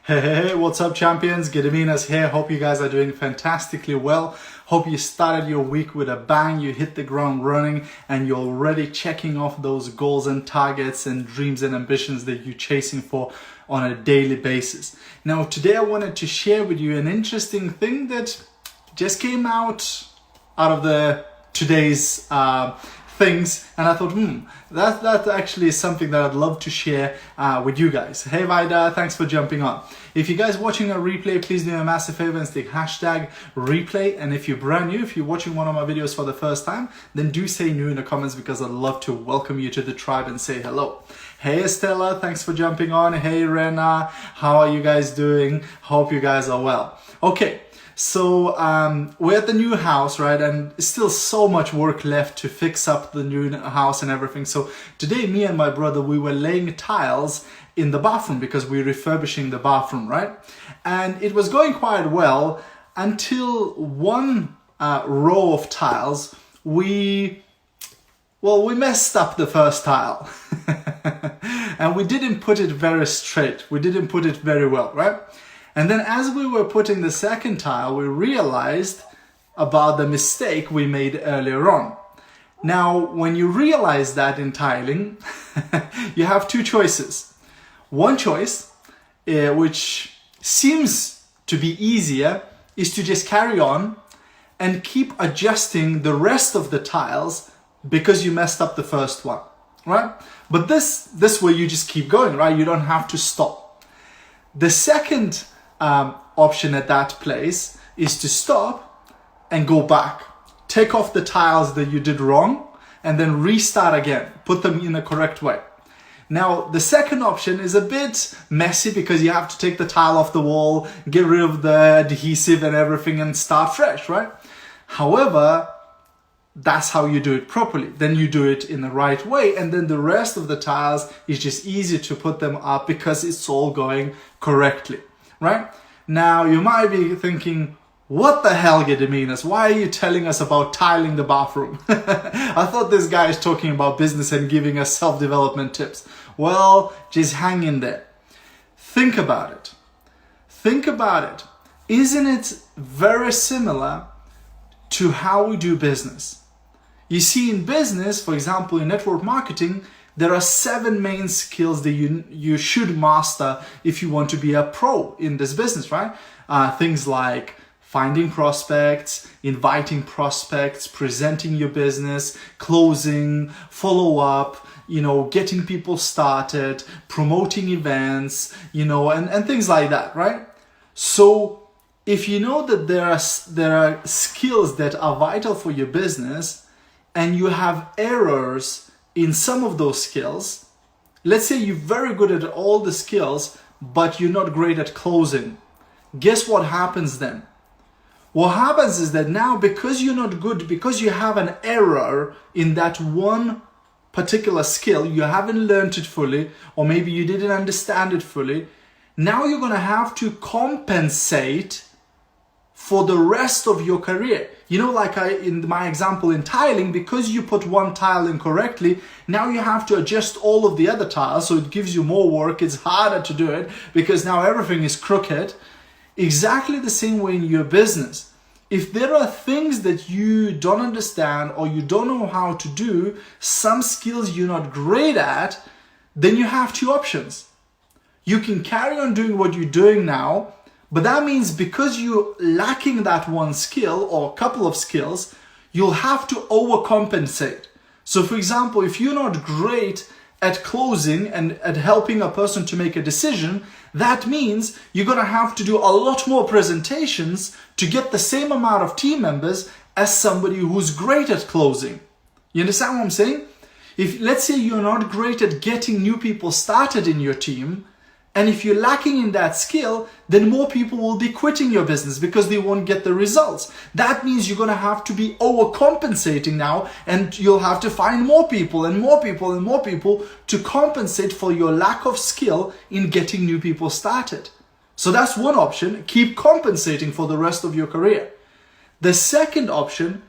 Hey, what's up champions? Gediminas here. Hope you guys are doing fantastically well. Hope you started your week with a bang, you hit the ground running and you're already checking off those goals and targets and dreams and ambitions that you're chasing for on a daily basis. Now today I wanted to share with you an interesting thing that just came out of the today's things, and I thought, that actually is something that I'd love to share with you guys. Hey Vida, thanks for jumping on. If you guys watching a replay, please do me a massive favor and stick hashtag replay. And if you're brand new, if you're watching one of my videos for the first time, then do say new in the comments because I'd love to welcome you to the tribe and say hello. Hey Estella, thanks for jumping on. Hey Rena, how are you guys doing? Hope you guys are well. Okay. So we're at the new house, right? And still so much work left to fix up the new house and everything. So today, me and my brother, we were laying tiles in the bathroom because we're refurbishing the bathroom, right? And it was going quite well until one row of tiles, we messed up the first tile. And we didn't put it very straight. We didn't put it very well, right? And then as we were putting the second tile, we realized about the mistake we made earlier on. Now, when you realize that in tiling, you have two choices. One choice, which seems to be easier, is to just carry on and keep adjusting the rest of the tiles because you messed up the first one, right? But this way you just keep going, right? You don't have to stop. The second option at that place is to stop and go back. Take off the tiles that you did wrong and then restart again. Put them in the correct way. Now, the second option is a bit messy because you have to take the tile off the wall, get rid of the adhesive and everything and start fresh, right? However, that's how you do it properly. Then you do it in the right way and then the rest of the tiles is just easy to put them up because it's all going correctly. Right? Now, you might be thinking, what the hell, Gediminas? Why are you telling us about tiling the bathroom? I thought this guy is talking about business and giving us self-development tips. Well, just hang in there. Think about it. Think about it. Isn't it very similar to how we do business? You see, in business, for example, in network marketing, there are 7 main skills that you should master if you want to be a pro in this business, right? Things like finding prospects, inviting prospects, presenting your business, closing, follow up, getting people started, promoting events, and things like that, right? So if you know that there are skills that are vital for your business and you have errors in some of those skills, let's say you're very good at all the skills, but you're not great at closing. Guess what happens then? What happens is that now because you're not good, because you have an error in that one particular skill, you haven't learned it fully, or maybe you didn't understand it fully, now you're going to have to compensate for the rest of your career. Like in my example in tiling, because you put one tile incorrectly, now you have to adjust all of the other tiles, so it gives you more work, it's harder to do it, because now everything is crooked. Exactly the same way in your business. If there are things that you don't understand or you don't know how to do, some skills you're not great at, then you have two options. You can carry on doing what you're doing now, but that means because you're lacking that one skill or a couple of skills, you'll have to overcompensate. So for example, if you're not great at closing and at helping a person to make a decision, that means you're going to have to do a lot more presentations to get the same amount of team members as somebody who's great at closing. You understand what I'm saying? If let's say you're not great at getting new people started in your team, and if you're lacking in that skill, then more people will be quitting your business because they won't get the results. That means you're going to have to be overcompensating now, and you'll have to find more people and more people and more people to compensate for your lack of skill in getting new people started. So that's one option. Keep compensating for the rest of your career. The second option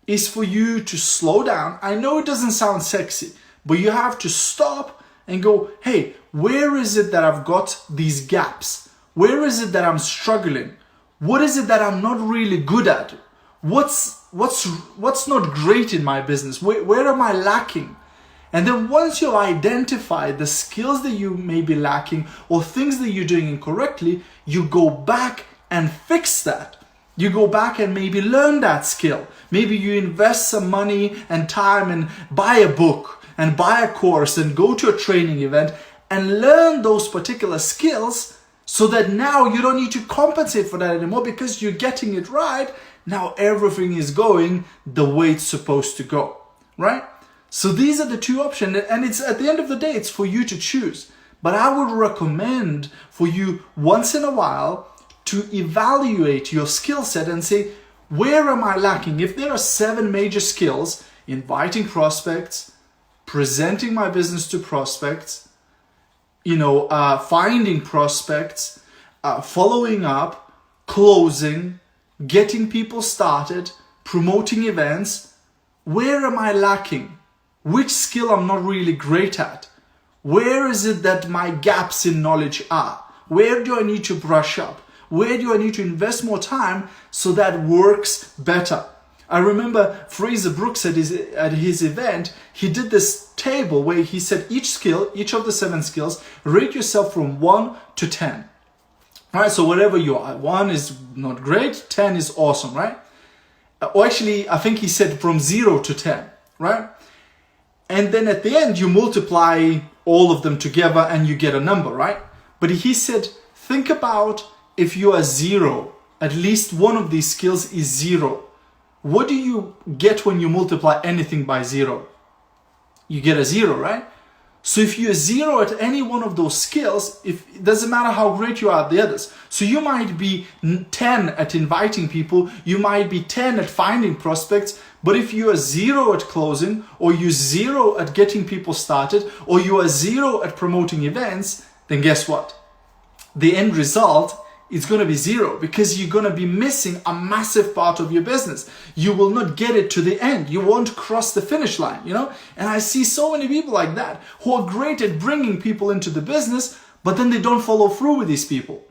is for you to slow down. I know it doesn't sound sexy, but you have to stop and go, hey, where is it that I've got these gaps? Where is it that I'm struggling? What is it that I'm not really good at? What's not great in my business? Where am I lacking? And then once you identify the skills that you may be lacking or things that you're doing incorrectly, you go back and fix that. You go back and maybe learn that skill. Maybe you invest some money and time and buy a book and buy a course and go to a training event and learn those particular skills so that now you don't need to compensate for that anymore because you're getting it right. Now everything is going the way it's supposed to go, right? So these are the two options, and it's at the end of the day, it's for you to choose. But I would recommend for you once in a while to evaluate your skill set and say, where am I lacking? If there are 7 major skills: inviting prospects, presenting my business to prospects, finding prospects, following up, closing, getting people started, promoting events, where am I lacking? Which skill I'm not really great at? Where is it that my gaps in knowledge are? Where do I need to brush up? Where do I need to invest more time so that works better? I remember Fraser Brooks at his event, he did this table where he said each of the 7 skills, rate yourself from 1 to 10. All right, so whatever you are, 1 is not great, 10 is awesome, right? Or actually, I think he said from 0 to 10, right? And then at the end, you multiply all of them together and you get a number, right? But he said, think about if you are 0, at least one of these skills is 0. What do you get when you multiply anything by 0? You get a 0, right? So if you're 0 at any one of those skills, it doesn't matter how great you are at the others. So you might be 10 at inviting people, you might be 10 at finding prospects, but if you are 0 at closing, or you're 0 at getting people started, or you are 0 at promoting events, then guess what? The end result is going to be 0 because you're going to be missing a massive part of your business. You will not get it to the end. You won't cross the finish line, And I see so many people like that who are great at bringing people into the business, but then they don't follow through with these people.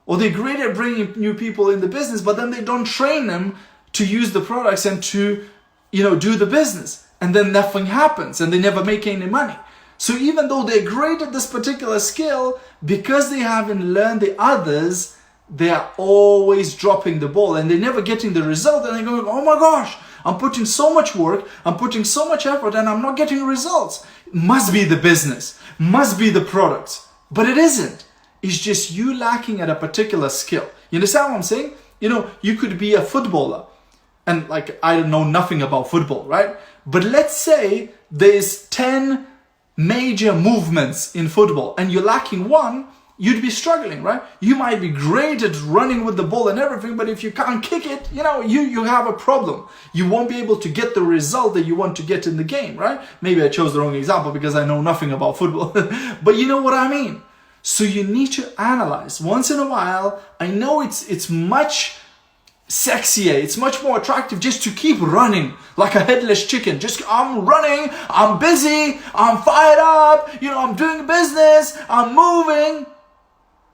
Or they're great at bringing new people in the business, but then they don't train them to use the products and to, do the business. And then nothing happens and they never make any money. So even though they're great at this particular skill, because they haven't learned the others, they are always dropping the ball and they're never getting the result, and they're going, oh my gosh, I'm putting so much work, I'm putting so much effort and I'm not getting results. Must be the business, must be the products, but it isn't. It's just you lacking at a particular skill. You understand what I'm saying? You could be a footballer and I don't know nothing about football, right? But let's say there's 10 major movements in football and you're lacking one, you'd be struggling, right? You might be great at running with the ball and everything, but if you can't kick it, you have a problem. You won't be able to get the result that you want to get in the game, right? Maybe I chose the wrong example because I know nothing about football, but you know what I mean. So you need to analyze once in a while. I know it's much sexier, it's much more attractive just to keep running like a headless chicken. I'm running, I'm busy, I'm fired up, I'm doing business, I'm moving.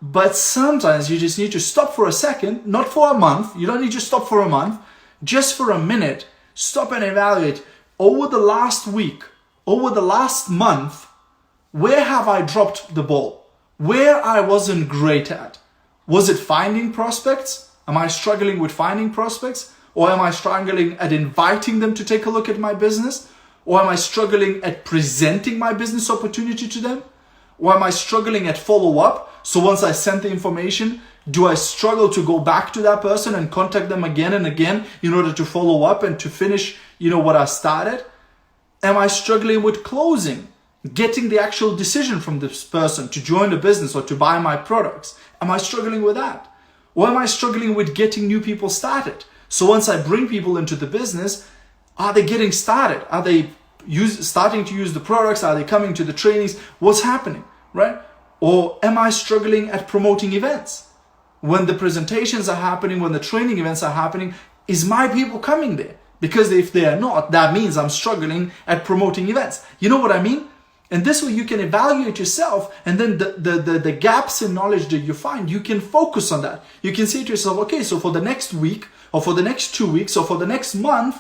But sometimes you just need to stop for a second, not for a month. You don't need to stop for a month, just for a minute. Stop and evaluate. Over the last week, over the last month, where have I dropped the ball? Where I wasn't great at? Was it finding prospects? Am I struggling with finding prospects? Or am I struggling at inviting them to take a look at my business? Or am I struggling at presenting my business opportunity to them? Or am I struggling at follow-up? So once I send the information, do I struggle to go back to that person and contact them again and again in order to follow up and to finish, what I started? Am I struggling with closing? Getting the actual decision from this person to join the business or to buy my products? Am I struggling with that? Or am I struggling with getting new people started? So once I bring people into the business, are they getting started? Are they starting to use the products? Are they coming to the trainings? What's happening, right? Or am I struggling at promoting events? When the presentations are happening, when the training events are happening, is my people coming there? Because if they are not, that means I'm struggling at promoting events. You know what I mean? And this way you can evaluate yourself, and then the gaps in knowledge that you find, you can focus on that. You can say to yourself, okay, so for the next week, or for the next 2 weeks, or for the next month,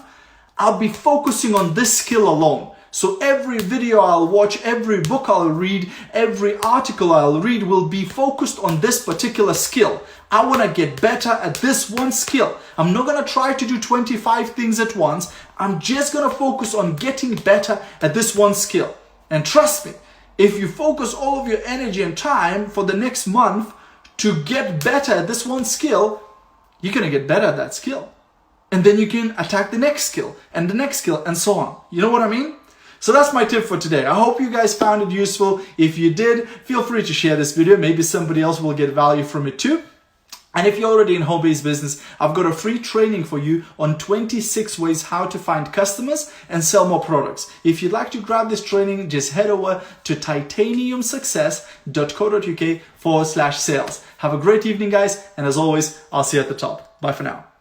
I'll be focusing on this skill alone. So every video I'll watch, every book I'll read, every article I'll read will be focused on this particular skill. I want to get better at this one skill. I'm not going to try to do 25 things at once. I'm just going to focus on getting better at this one skill. And trust me, if you focus all of your energy and time for the next month to get better at this one skill, you're going to get better at that skill. And then you can attack the next skill and the next skill and so on. You know what I mean? So that's my tip for today. I hope you guys found it useful. If you did, feel free to share this video. Maybe somebody else will get value from it too. And if you're already in home-based business, I've got a free training for you on 26 ways how to find customers and sell more products. If you'd like to grab this training, just head over to titaniumsuccess.co.uk/sales. Have a great evening, guys. And as always, I'll see you at the top. Bye for now.